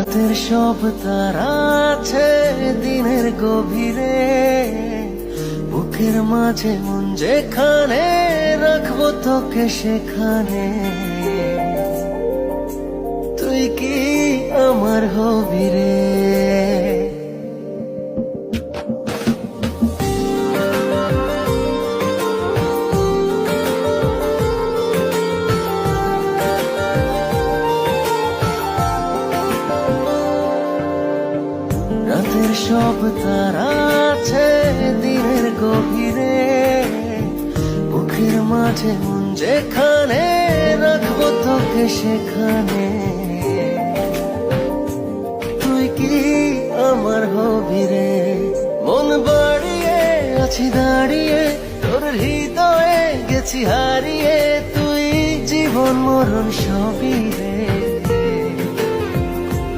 রাতের সব তারা আছে দিনের গভীরে, বুকের মাঝে মন যেখানে রাখবো তোকে সেখানে। তুই কি আমার হবি রে? রাতের সব তারা আছে দিনের গভীরে, বুকের মাঝে মন যেখানে রাখবো তোকে সেখানে। তুই কি আমার হবি রে? মন বাড়িয়ে আছি দাঁড়িয়ে, তোর হৃদয়ে গেছি হারিয়ে। তুই জীবন মরণ সবই রে।